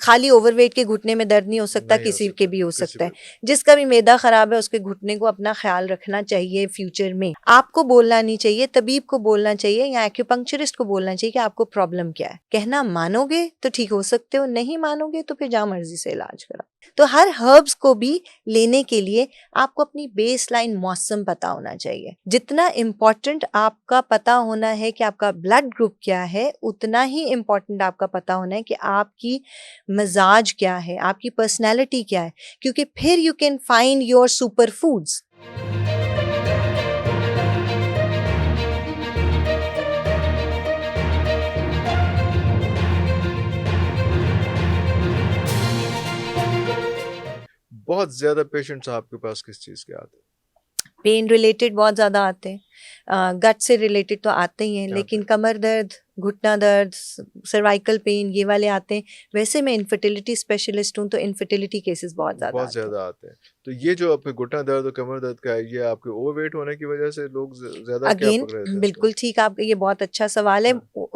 खाली ओवरवेट के घुटने में दर्द नहीं हो सकता, किसी के भी हो सकता है। जिसका भी मैदा खराब है उसके घुटने को अपना ख्याल रखना चाहिए। फ्यूचर में आपको बोलना नहीं चाहिए, तबीब को बोलना चाहिए या एक्यूपंक्चरिस्ट को बोलना चाहिए कि आपको प्रॉब्लम क्या है। कहना मानोगे तो ठीक हो सकते हो, नहीं मानोगे तो फिर जहाँ मर्जी से इलाज करा। तो हर हर्ब्स को भी लेने के लिए आपको अपनी बेस लाइन मौसम पता होना चाहिए। जितना इम्पोर्टेंट आपका पता होना है कि आपका ब्लड ग्रुप क्या है, उतना ही इम्पोर्टेंट आपका पता होना है कि आपकी मिजाज क्या है, आपकी पर्सनैलिटी क्या है, क्योंकि फिर you can find your super foods. बहुत ज्यादा पेशेंट्स आपके पास किस चीज के आते हैं? पेन रिलेटेड बहुत ज़्यादा आते हैं, गट से रिलेटेड तो आते ही हैं, लेकिन कमर दर्द, घुटना दर्द, सर्वाइकल पेन, ये वाले आते हैं। वैसे मैं इनफर्टिलिटी स्पेशलिस्ट हूँ, तो इनफर्टिलिटी केसेस बहुत ज़्यादा आते हैं। तो ये जो आपके घुटना दर्द और कमर दर्द का है, ये आपके ओवरवेट होने की वजह से लोग ज्यादा क्या अगेन पकड़ रहे थे? बिल्कुल ठीक, आप ये बहुत अच्छा सवाल है।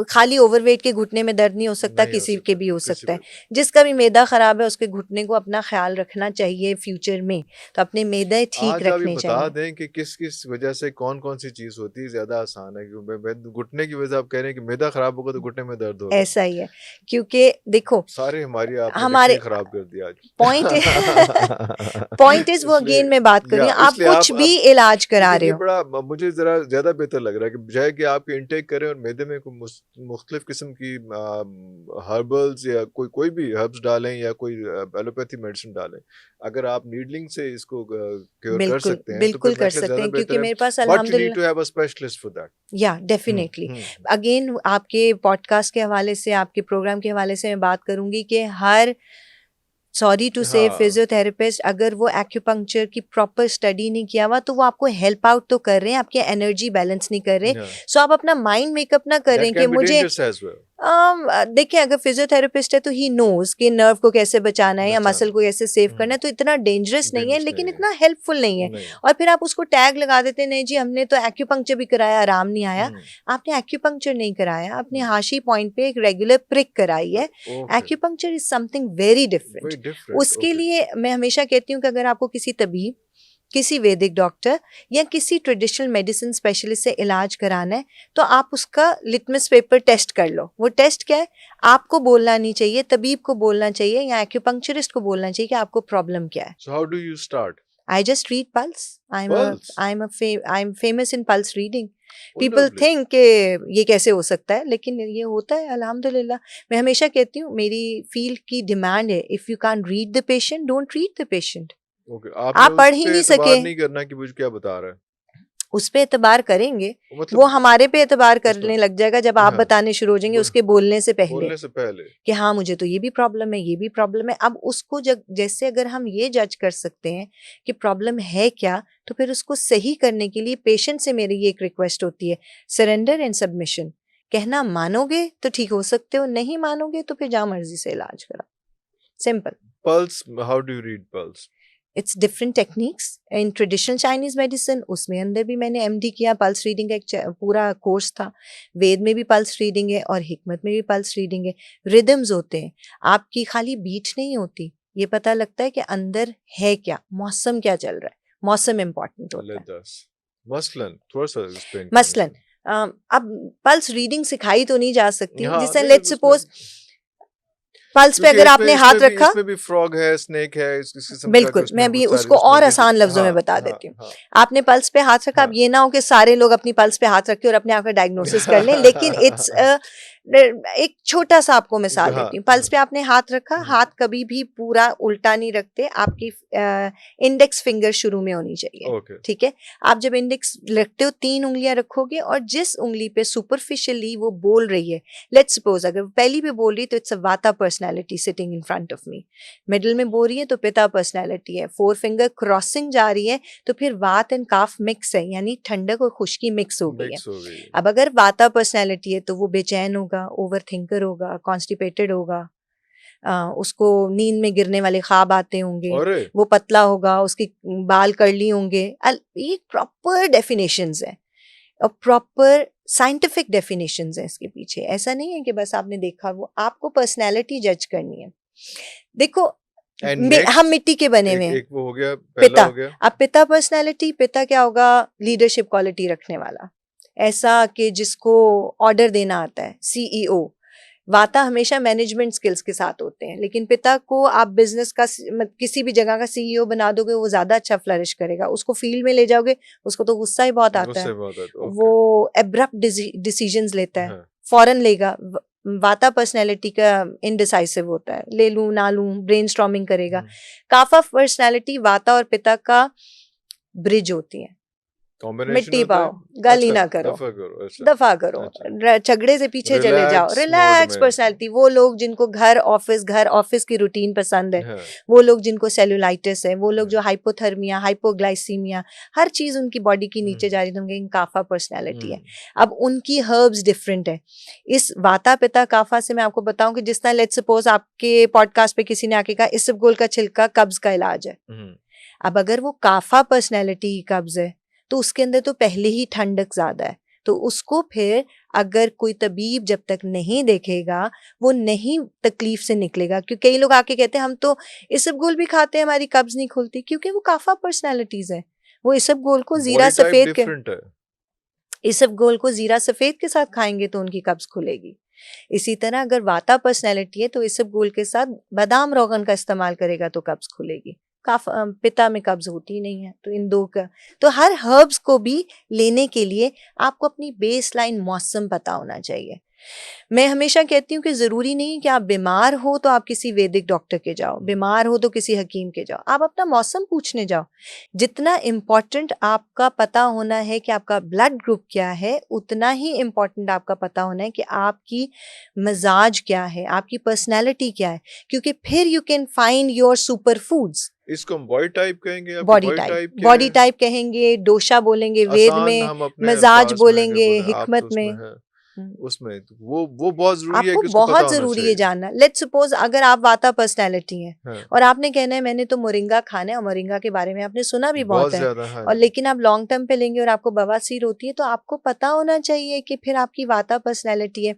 खाली ओवरवेट के घुटने में दर्द नहीं हो सकता, किसी के भी हो सकता है। जिसका भी मैदा खराब है उसके घुटने को अपना ख्याल रखना चाहिए फ्यूचर में, तो अपने मैदे ठीक रखने चाहिए। बता दें कि किस किस वजह से कौन कौन सी चीज होती है ज्यादा आसान है? घुटने की वजह आप कह रहे हैं कि मैदा खराब होगा तो घुटने में दर्द होगा। ऐसा ही है, क्योंकि देखो सारे हमारे हमारी खराब कर दिया आज। पॉइंट इज वो अगेन मैं बात कर रही हूँ, आप कुछ भी इलाज करा रहे हो। बड़ा मुझे जरा ज्यादा बेहतर लग रहा है कि बजाय कि आप इनटेक करें और मैदे में मुख्तलिफ किस्म की हर्बल्स या कोई भी हर्ब्स डालें या कोई एलोपैथी मेडिसिन डालें, अगर आप नीडलिंग से इसको क्योर कर सकते हैं बिल्कुल कर सकते हैं, क्योंकि मेरे पास अल्हम्दुलिल्लाह या डेफिनेटली अगेन आपके पॉडकास्ट के हवाले से, आपके प्रोग्राम के हवाले से मैं बात करूंगी कि हर सॉरी टू से फिजियोथेरेपिस्ट अगर वो एक्यूपंक्चर की प्रॉपर स्टडी नहीं किया हुआ तो वो आपको हेल्प आउट तो कर रहे हैं, आपके एनर्जी बैलेंस नहीं कर रहे। सो आप अपना माइंड मेकअप ना करें कि मुझे देखिए अगर फिजियोथेरेपिस्ट है तो ही नोज कि नर्व को कैसे बचाना है या मसल को कैसे सेव करना है, तो इतना डेंजरस नहीं है, लेकिन इतना हेल्पफुल नहीं है। और फिर आप उसको टैग लगा देते, नहीं जी हमने तो एक्यूपंक्चर भी कराया, आराम नहीं आया। आपने एक्यूपंक्चर नहीं कराया, आपने हाशी पॉइंट पे एक रेगुलर प्रिक कराई है। Acupuncture is something very different. उसके लिए मैं हमेशा कहती हूँ कि अगर आपको किसी तबीब, किसी वैदिक डॉक्टर या किसी ट्रेडिशनल मेडिसिन स्पेशलिस्ट से इलाज कराना है तो आप उसका लिटमस पेपर टेस्ट कर लो। वो टेस्ट क्या है, आपको बोलना नहीं चाहिए, तबीब को बोलना चाहिए या एक्यूपंक्चरिस्ट को बोलना चाहिए कि आपको प्रॉब्लम क्या है। So how do you start? I just read pulse. I'm famous in pulse reading. People think कि ये कैसे हो सकता है, लेकिन ये होता है अल्हम्दुलिल्लाह। मैं हमेशा कहती हूँ मेरी फील्ड की डिमांड है, if you can read the patient don't treat the patient. आप पढ़ ही नहीं सके, नहीं करना कि मुझे क्या बता रहा है, उस पे एतबार करेंगे, वो हमारे पे एतबार करने लग जाएगा जब आप बताने शुरू हो जाएंगे उसके बोलने से पहले कि हाँ मुझे तो ये भी प्रॉब्लम है, ये भी प्रॉब्लम है। अब उसको जैसे अगर हम ये जज कर सकते हैं कि प्रॉब्लम है क्या, तो फिर उसको सही करने के लिए पेशेंट से मेरी ये एक रिक्वेस्ट होती है, सरेंडर एंड सबमिशन। कहना मानोगे तो ठीक हो सकते हो, नहीं मानोगे तो फिर जहाँ मर्जी से इलाज करा। Simple. Pulse, how do you read pulse? It's different techniques in traditional Chinese medicine, उसमें अंदर भी मैंने एमडी किया, पल्स रीडिंग का एक पूरा कोर्स था। वेद में भी पल्स रीडिंग है और हिकमत में भी पल्स रीडिंग है। रिदम्स होते हैं, आपकी खाली बीट नहीं होती, ये पता लगता है कि अंदर है क्या, मौसम क्या चल रहा है, मौसम इम्पोर्टेंट होता है। मसलन अब पल्स रीडिंग सिखाई तो नहीं जा सकती, जिससे लेट्स सपोज पल्स पे अगर आपने हाथ रखा, इसमें भी फ्रॉग है, स्नेक है, बिल्कुल मैं भी उसको और आसान लफ्जों में बता देती हूँ। आपने पल्स पे हाथ रखा, अब ये ना हो कि सारे लोग अपनी पल्स पे हाथ रखें और अपने आप का डायग्नोसिस कर लें, लेकिन इट्स एक छोटा सा आपको मिसाल देती हूँ। पल्स पे आपने हाथ रखा, हाथ कभी भी पूरा उल्टा नहीं रखते, आपकी इंडेक्स फिंगर शुरू में होनी चाहिए, ठीक है। आप जब इंडेक्स रखते हो 3 उंगलियां रखोगे और जिस उंगली पे सुपरफिशियली वो बोल रही है, लेट्स सपोज अगर पहली पे बोल रही है तो इट्स अ वाता personality sitting in front of me, middle में बोल रही है तो पिता पर्सनैलिटी है, 4 फिंगर क्रॉसिंग जा रही है तो फिर वात एंड काफ मिक्स है, यानी ठंडक और खुश्की मिक्स हो गई है। अब अगर वाता पर्सनैलिटी है तो वो बेचैन होगा, ओवर थिंकर होगा, कॉन्स्टिपेटेड होगा, उसको नींद में गिरने वाले ख्वाब आते होंगे, वो पतला होगा, उसके बाल कर्ली होंगे। ये प्रॉपर डेफिनेशंस है और प्रॉपर साइंटिफिक डेफिनेशंस है इसके पीछे। ऐसा नहीं है कि बस आपने देखा, वो आपको पर्सनैलिटी जज करनी है। देखो हम मिट्टी के बने हुए हैं। एक वो हो गया, पिता हो गया। अब पिता पर्सनैलिटी, पिता क्या होगा? लीडरशिप क्वालिटी रखने वाला, ऐसा कि जिसको ऑर्डर देना आता है, CEO। वाता हमेशा मैनेजमेंट स्किल्स के साथ होते हैं, लेकिन पिता को आप बिजनेस का किसी भी जगह का CEO बना दोगे, वो ज्यादा अच्छा फ्लरिश करेगा। उसको फील्ड में ले जाओगे, उसको तो गुस्सा ही बहुत आता है, वो एब्रप्ट डिसीजंस लेता है, फौरन लेगा। वाता पर्सनैलिटी का इनडिसाइसिव होता है, ले लूं ना लूं, ब्रेनस्टॉर्मिंग करेगा। काफा पर्सनैलिटी वाता और पिता का ब्रिज होती है। मिट्टी पाओ, गाली ना करो, दफा करो, झगड़े से पीछे चले जाओ, रिलैक्स पर्सनैलिटी। वो लोग जिनको घर ऑफिस की रूटीन पसंद है, वो लोग जिनको सेलुलाइटिस है, वो लोग जो हाइपोथर्मिया, हाइपोग्लाइसीमिया, हर चीज उनकी बॉडी की नीचे जा रही है, काफा पर्सनैलिटी है। अब उनकी हर्ब्स डिफरेंट है। इस वाता पिता काफा से मैं आपको बताऊं कि जिस तरह लेट्स सपोज आपके पॉडकास्ट पे किसी ने आके कहा इसबगोल का छिलका कब्ज का इलाज है। अब अगर वो काफा पर्सनैलिटी की कब्ज है तो उसके अंदर तो पहले ही ठंडक ज्यादा है, तो उसको फिर अगर कोई तबीब जब तक नहीं देखेगा वो नहीं तकलीफ से निकलेगा। क्योंकि कई लोग आके कहते हैं हम तो इसबगोल भी खाते हैं, हमारी कब्ज नहीं खुलती, क्योंकि वो काफा पर्सनैलिटीज है। वो इसबगोल को जीरा सफेद के इसबगोल को जीरा सफेद के साथ खाएंगे तो उनकी कब्ज खुलेगी। इसी तरह अगर वाता पर्सनैलिटी है तो इसबगोल के साथ बादाम रोगन का इस्तेमाल करेगा तो कब्ज खुलेगी। पिता में कब्ज होती नहीं है, तो इन दो का तो हर हर्ब्स को भी लेने के लिए आपको अपनी बेसलाइन मौसम पता होना चाहिए। मैं हमेशा कहती हूँ कि जरूरी नहीं कि आप बीमार हो तो आप किसी वैदिक डॉक्टर के जाओ, बीमार हो तो किसी हकीम के जाओ, आप अपना मौसम पूछने जाओ। जितना इम्पोर्टेंट आपका पता होना है कि आपका ब्लड ग्रुप क्या है, उतना ही इम्पोर्टेंट आपका पता होना है कि आपकी मिजाज क्या है, आपकी पर्सनैलिटी क्या है, क्योंकि फिर you can find your super foods. इसको हम बॉडी टाइप कहेंगे, बॉडी टाइप कहेंगे, डोशा बोलेंगे वेद में, मिजाज बोलेंगे हिकमत में। उसमें वो बहुत जरूरी है कि उसको बहुत जरूरी है जानना। लेट्स सपोज अगर आप वाता पर्सनैलिटी हैं और आपने कहना है मैंने तो मोरिंगा खाना है, और मोरिंगा के बारे में आपने सुना भी बहुत है, और लेकिन आप लॉन्ग टर्म पे लेंगे और आपको बवासीर होती है, तो आपको पता होना चाहिए कि फिर आपकी वाता पर्सनैलिटी है।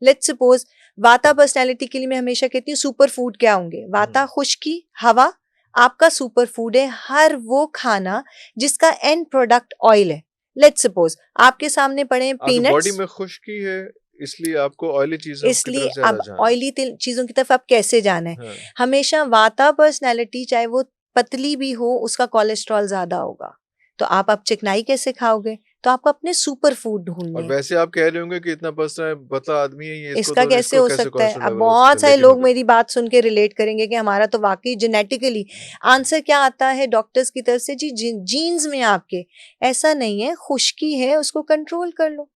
लेट्स सपोज वाता पर्सनैलिटी के लिए मैं हमेशा कहती हूँ सुपर फूड क्या होंगे। वाता खुश्की, हवा आपका सुपर फूड है, हर वो खाना जिसका एंड प्रोडक्ट ऑयल है। लेट्स सपोज आपके सामने पड़े पीनट्स, बॉडी में खुश्की है इसलिए आपको ऑयली चीजों इसलिए अब ऑयली चीजों की तरफ आप कैसे जाना है। हमेशा वाता पर्सनैलिटी चाहे वो पतली भी हो उसका कोलेस्ट्रॉल ज्यादा होगा, तो आप चिकनाई कैसे खाओगे? तो आपको अपने सुपर फूड ढूंढने। और वैसे आप कह रहे होंगे कि इतना पतला आदमी है ये, इसका कैसे हो सकता है? अब बहुत सारे लोग मेरी बात सुन के रिलेट करेंगे कि हमारा तो वाकई जेनेटिकली। आंसर क्या आता है डॉक्टर्स की तरफ से? जी जीन्स में आपके। ऐसा नहीं है, खुश्की है उसको कंट्रोल कर लो।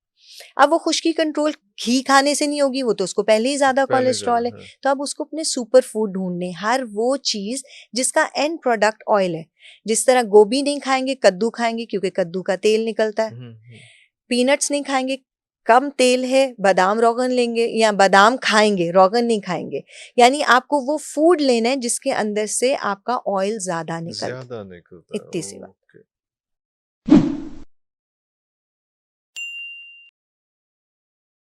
अब वो खुश्की कंट्रोल घी खाने से नहीं होगी, वो तो उसको पहले ही ज्यादा कोलेस्ट्रॉल है, तो अब उसको अपने सुपर फूड ढूंढने, हर वो चीज जिसका एंड प्रोडक्ट ऑयल है। जिस तरह गोभी नहीं खाएंगे, कद्दू खाएंगे क्योंकि कद्दू का तेल निकलता है। पीनट्स नहीं खाएंगे, कम तेल है, बादाम रोगन लेंगे या बादाम खाएंगे, रोगन नहीं खाएंगे। यानी आपको वो फूड लेना है जिसके अंदर से आपका ऑयल ज्यादा निकलता है। इतनी सी बात।